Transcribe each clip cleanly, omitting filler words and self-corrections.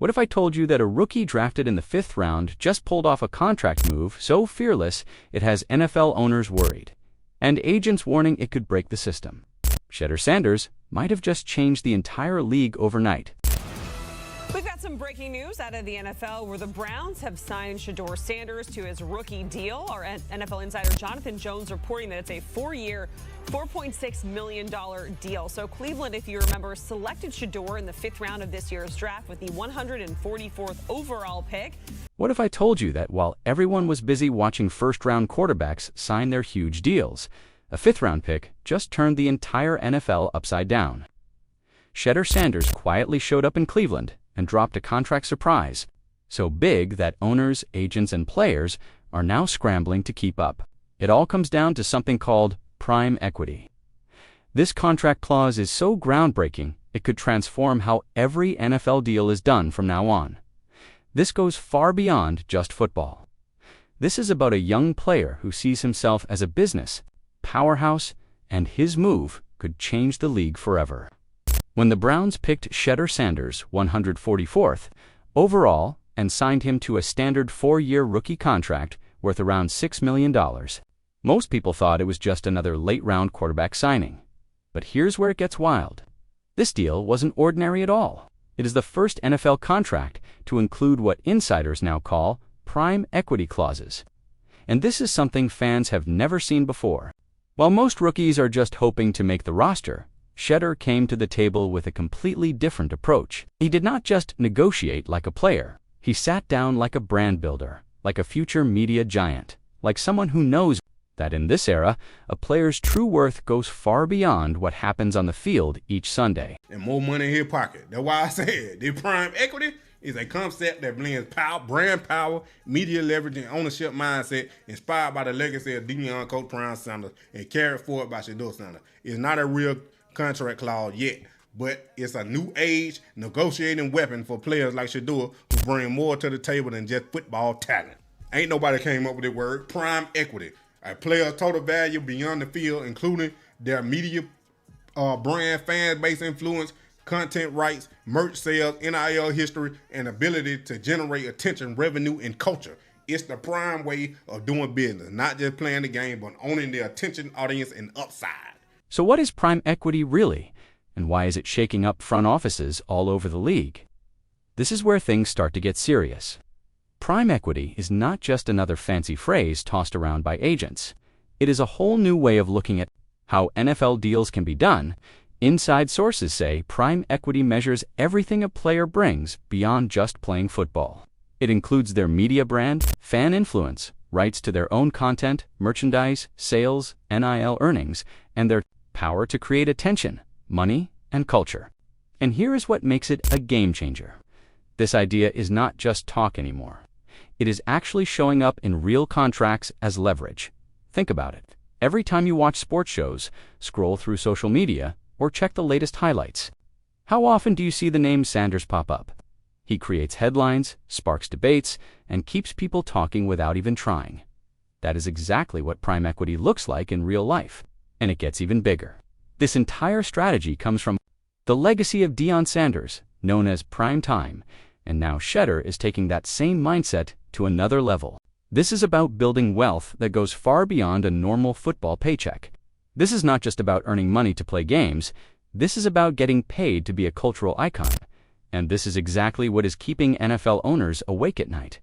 What if I told you that a rookie drafted in the 5th round just pulled off a contract move so fearless it has NFL owners worried, and agents warning it could break the system? Shedeur Sanders might have just changed the entire league overnight. We've got some breaking news out of the NFL where the Browns have signed Shedeur Sanders to his rookie deal. Our NFL insider Jonathan Jones reporting that it's a 4-year, $4.6 million deal. So Cleveland, if you remember, selected Shedeur in the 5th round of this year's draft with the 144th overall pick. What if I told you that while everyone was busy watching first-round quarterbacks sign their huge deals, a 5th-round pick just turned the entire NFL upside down? Shedeur Sanders quietly showed up in Cleveland and dropped a contract surprise, so big that owners, agents, and players are now scrambling to keep up. It all comes down to something called prime equity. This contract clause is so groundbreaking, it could transform how every NFL deal is done from now on. This goes far beyond just football. This is about a young player who sees himself as a business powerhouse, and his move could change the league forever. When the Browns picked Shedeur Sanders 144th overall and signed him to a standard 4-year rookie contract worth around $6 million, most people thought it was just another late-round quarterback signing. But here's where it gets wild. This deal wasn't ordinary at all. It is the first NFL contract to include what insiders now call prime equity clauses. And this is something fans have never seen before. While most rookies are just hoping to make the roster, Shedeur came to the table with a completely different approach. He did not just negotiate like a player. He sat down like a brand builder, like a future media giant, like someone who knows that in this era, a player's true worth goes far beyond what happens on the field each Sunday. And more money in his pocket. That's why I said the prime equity is a concept that blends power, brand power, media leverage, and ownership mindset inspired by the legacy of Deion Coach Prime Sanders and carried forward by Shedeur Sanders. It's not a real contract clause yet, but it's a new age negotiating weapon for players like Shedeur who bring more to the table than just football talent. Ain't nobody came up with the word prime equity. A player's total value beyond the field, including their media, brand, fan base influence, content rights, merch sales, NIL history, and ability to generate attention, revenue, and culture. It's the prime way of doing business, not just playing the game, but owning the attention, audience, and upside. So what is prime equity really, and why is it shaking up front offices all over the league? This is where things start to get serious. Prime equity is not just another fancy phrase tossed around by agents. It is a whole new way of looking at how NFL deals can be done. Inside sources say prime equity measures everything a player brings beyond just playing football. It includes their media brand, fan influence, rights to their own content, merchandise, sales, NIL earnings, and their power to create attention, money, and culture. And here is what makes it a game changer. This idea is not just talk anymore. It is actually showing up in real contracts as leverage. Think about it. Every time you watch sports shows, scroll through social media, or check the latest highlights, how often do you see the name Sanders pop up? He creates headlines, sparks debates, and keeps people talking without even trying. That is exactly what prime equity looks like in real life, and it gets even bigger. This entire strategy comes from the legacy of Deion Sanders, known as prime time, and now Shedeur is taking that same mindset to another level. This is about building wealth that goes far beyond a normal football paycheck. This is not just about earning money to play games. This is about getting paid to be a cultural icon. And this is exactly what is keeping NFL owners awake at night.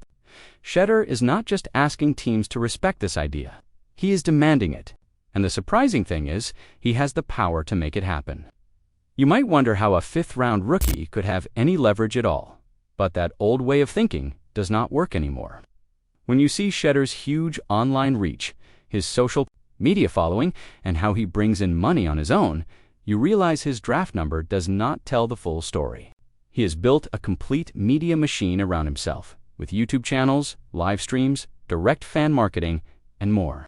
Shedeur is not just asking teams to respect this idea. He is demanding it. And the surprising thing is, he has the power to make it happen. You might wonder how a 5th-round rookie could have any leverage at all. But that old way of thinking does not work anymore. When you see Shedeur's huge online reach, his social media following, and how he brings in money on his own, you realize his draft number does not tell the full story. He has built a complete media machine around himself, with YouTube channels, live streams, direct fan marketing, and more.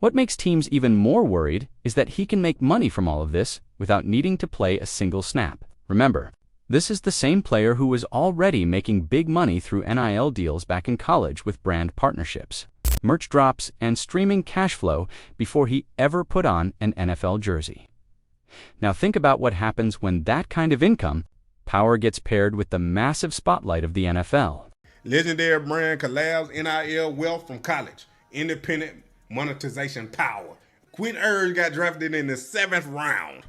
What makes teams even more worried is that he can make money from all of this without needing to play a single snap. Remember, this is the same player who was already making big money through NIL deals back in college with brand partnerships, merch drops, and streaming cash flow before he ever put on an NFL jersey. Now think about what happens when that kind of income power gets paired with the massive spotlight of the NFL. Legendary brand collabs NIL wealth from college. Independent monetization power. Quinn Ewers got drafted in the 7th round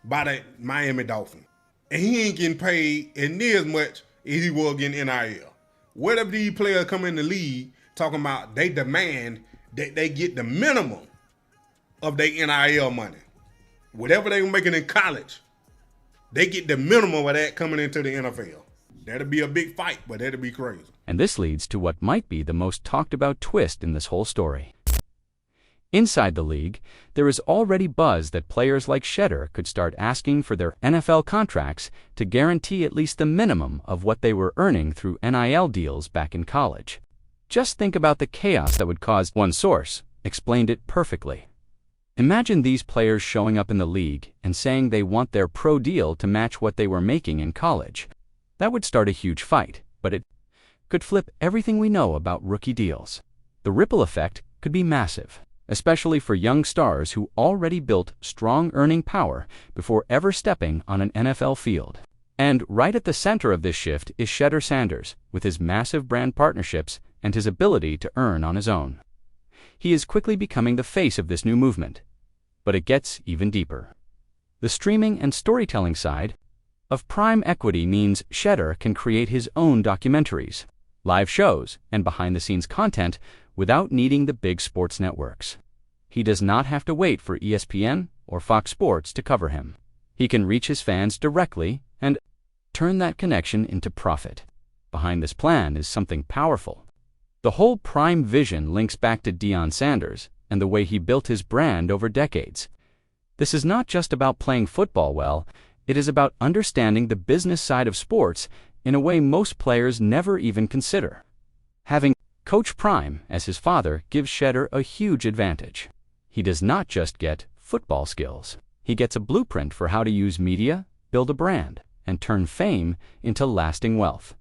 by the Miami Dolphins. And he ain't getting paid near as much as he was getting NIL. Whatever these players come in the league talking about, they demand that they get the minimum of their NIL money. Whatever they were making in college, they get the minimum of that coming into the NFL. That'll be a big fight, but that'll be crazy. And this leads to what might be the most talked about twist in this whole story. Inside the league, there is already buzz that players like Shedeur could start asking for their NFL contracts to guarantee at least the minimum of what they were earning through NIL deals back in college. Just think about the chaos that would cause. One source explained it perfectly. Imagine these players showing up in the league and saying they want their pro deal to match what they were making in college. That would start a huge fight, but it could flip everything we know about rookie deals. The ripple effect could be massive, especially for young stars who already built strong earning power before ever stepping on an NFL field. And right at the center of this shift is Shedeur Sanders, with his massive brand partnerships and his ability to earn on his own. He is quickly becoming the face of this new movement. But it gets even deeper. The streaming and storytelling side of Prime Equity means Shedeur can create his own documentaries, live shows, and behind-the-scenes content without needing the big sports networks. He does not have to wait for ESPN or Fox Sports to cover him. He can reach his fans directly and turn that connection into profit. Behind this plan is something powerful. The whole Prime vision links back to Deion Sanders and the way he built his brand over decades. This is not just about playing football well, it is about understanding the business side of sports in a way most players never even consider. Having Coach Prime as his father gives Shedeur a huge advantage. He does not just get football skills. He gets a blueprint for how to use media, build a brand, and turn fame into lasting wealth.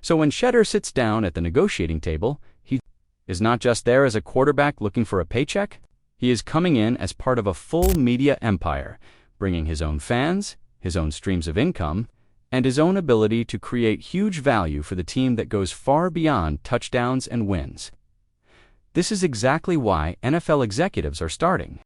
So when Shedeur sits down at the negotiating table, he is not just there as a quarterback looking for a paycheck. He is coming in as part of a full media empire, bringing his own fans, his own streams of income, and his own ability to create huge value for the team that goes far beyond touchdowns and wins. This is exactly why NFL executives are starting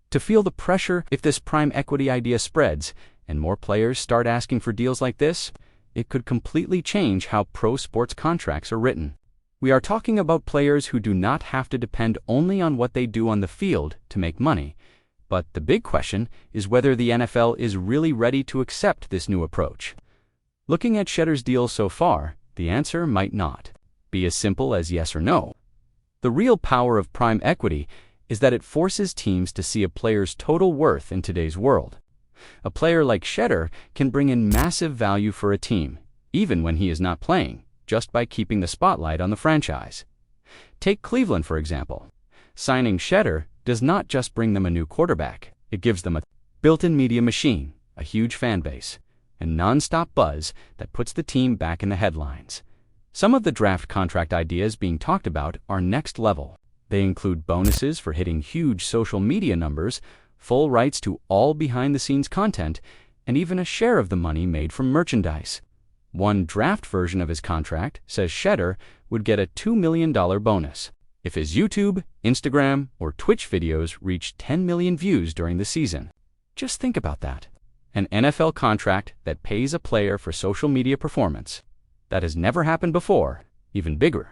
to feel the pressure. If this Prime Equity idea spreads and more players start asking for deals like this, it could completely change how pro sports contracts are written. We are talking about players who do not have to depend only on what they do on the field to make money. But the big question is whether the NFL is really ready to accept this new approach. Looking at Shedeur's deal so far, the answer might not be as simple as yes or no. The real power of Prime Equity is that it forces teams to see a player's total worth in today's world. A player like Shedeur can bring in massive value for a team, even when he is not playing, just by keeping the spotlight on the franchise. Take Cleveland, for example. Signing Shedeur does not just bring them a new quarterback, it gives them a built-in media machine, a huge fan base, and non-stop buzz that puts the team back in the headlines. Some of the draft contract ideas being talked about are next level. They include bonuses for hitting huge social media numbers, full rights to all behind-the-scenes content, and even a share of the money made from merchandise. One draft version of his contract says Shedeur would get a $2 million bonus if his YouTube, Instagram, or Twitch videos reach 10 million views during the season. Just think about that. An NFL contract that pays a player for social media performance. That has never happened before, even bigger.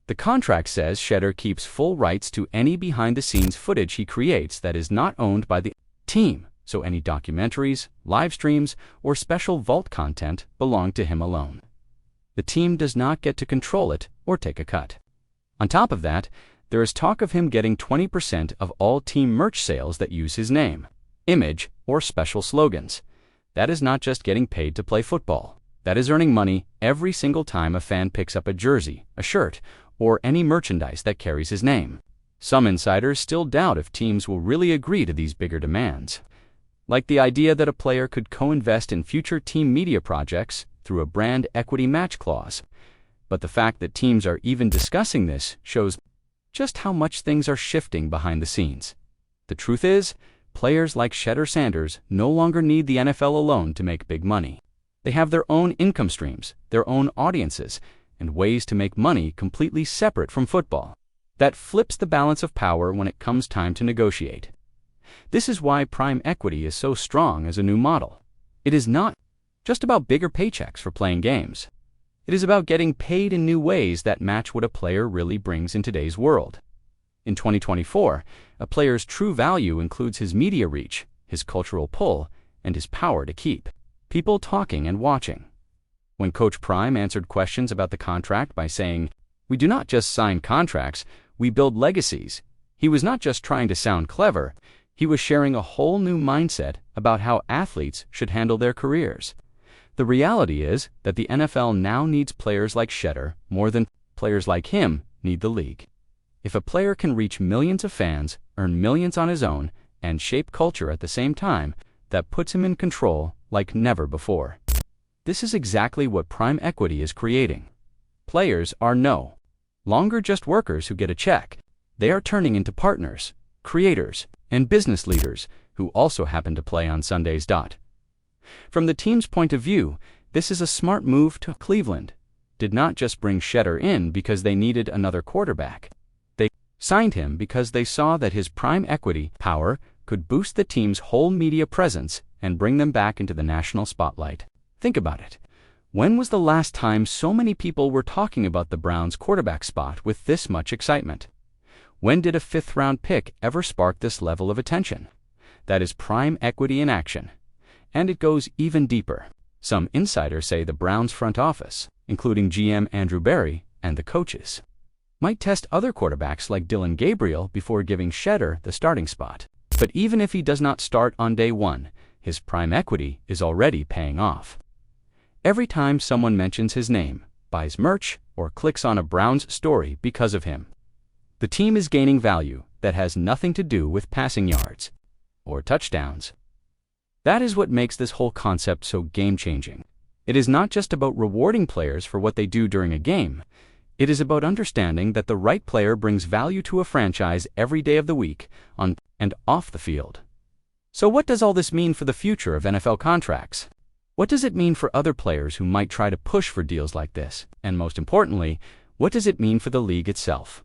The contract says Shedeur keeps full rights to any behind-the-scenes footage he creates that is not owned by the team, so any documentaries, live streams, or special vault content belong to him alone. The team does not get to control it or take a cut. On top of that, there is talk of him getting 20% of all team merch sales that use his name, image, or special slogans. That is not just getting paid to play football. That is earning money every single time a fan picks up a jersey, a shirt, or any merchandise that carries his name. Some insiders still doubt if teams will really agree to these bigger demands, like the idea that a player could co-invest in future team media projects through a brand equity match clause. But the fact that teams are even discussing this shows just how much things are shifting behind the scenes. The truth is, players like Shedeur Sanders no longer need the NFL alone to make big money. They have their own income streams, their own audiences, and ways to make money completely separate from football. That flips the balance of power when it comes time to negotiate. This is why prime equity is so strong as a new model. It is not just about bigger paychecks for playing games. It is about getting paid in new ways that match what a player really brings in today's world. In 2024, a player's true value includes his media reach, his cultural pull, and his power to keep people talking and watching. When Coach Prime answered questions about the contract by saying, "We do not just sign contracts, we build legacies," he was not just trying to sound clever, he was sharing a whole new mindset about how athletes should handle their careers. The reality is that the NFL now needs players like Shedeur more than players like him need the league. If a player can reach millions of fans, earn millions on his own, and shape culture at the same time, that puts him in control like never before. This is exactly what prime equity is creating. Players are no longer just workers who get a check. They are turning into partners, creators, and business leaders who also happen to play on Sundays. From the team's point of view, this is a smart move to Cleveland. Did not just bring Shedeur in because they needed another quarterback. They signed him because they saw that his prime equity power could boost the team's whole media presence and bring them back into the national spotlight. Think about it. When was the last time so many people were talking about the Browns' quarterback spot with this much excitement? When did a fifth-round pick ever spark this level of attention? That is prime equity in action. And it goes even deeper. Some insiders say the Browns' front office, including GM Andrew Berry and the coaches, might test other quarterbacks like Dylan Gabriel before giving Shedeur the starting spot. But even if he does not start on day one, his prime equity is already paying off. Every time someone mentions his name, buys merch, or clicks on a Browns story because of him, the team is gaining value that has nothing to do with passing yards or touchdowns. That is what makes this whole concept so game-changing. It is not just about rewarding players for what they do during a game. It is about understanding that the right player brings value to a franchise every day of the week, on and off the field. So what does all this mean for the future of NFL contracts? What does it mean for other players who might try to push for deals like this? And most importantly, what does it mean for the league itself?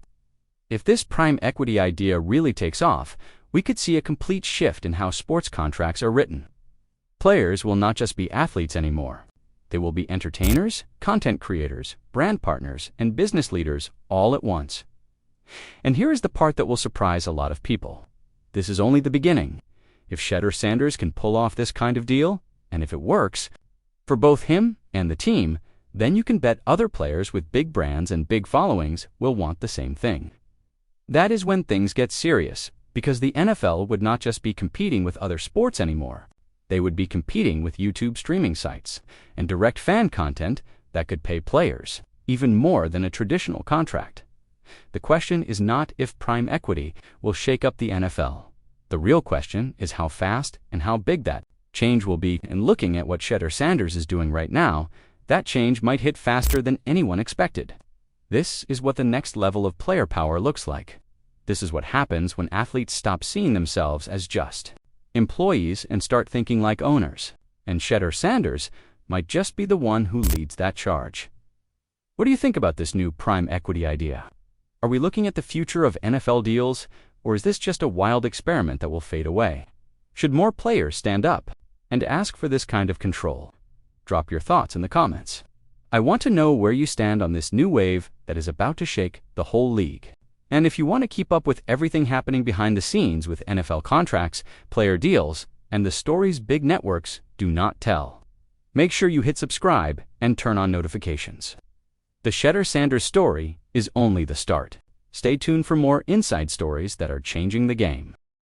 If this prime equity idea really takes off, we could see a complete shift in how sports contracts are written. Players will not just be athletes anymore. They will be entertainers, content creators, brand partners, and business leaders all at once. And here is the part that will surprise a lot of people. This is only the beginning. If Shedeur Sanders can pull off this kind of deal, and if it works, for both him and the team, then you can bet other players with big brands and big followings will want the same thing. That is when things get serious, because the NFL would not just be competing with other sports anymore. They would be competing with YouTube streaming sites and direct fan content that could pay players even more than a traditional contract. The question is not if prime equity will shake up the NFL. The real question is how fast and how big that change will be. And looking at what Shedeur Sanders is doing right now, that change might hit faster than anyone expected. This is what the next level of player power looks like. This is what happens when athletes stop seeing themselves as just employees and start thinking like owners. And Shedeur Sanders might just be the one who leads that charge. What do you think about this new prime equity idea? Are we looking at the future of NFL deals, or is this just a wild experiment that will fade away? Should more players stand up and ask for this kind of control? Drop your thoughts in the comments. I want to know where you stand on this new wave that is about to shake the whole league. And if you want to keep up with everything happening behind the scenes with NFL contracts, player deals, and the stories big networks do not tell, make sure you hit subscribe and turn on notifications. The Shedeur Sanders story is only the start. Stay tuned for more inside stories that are changing the game.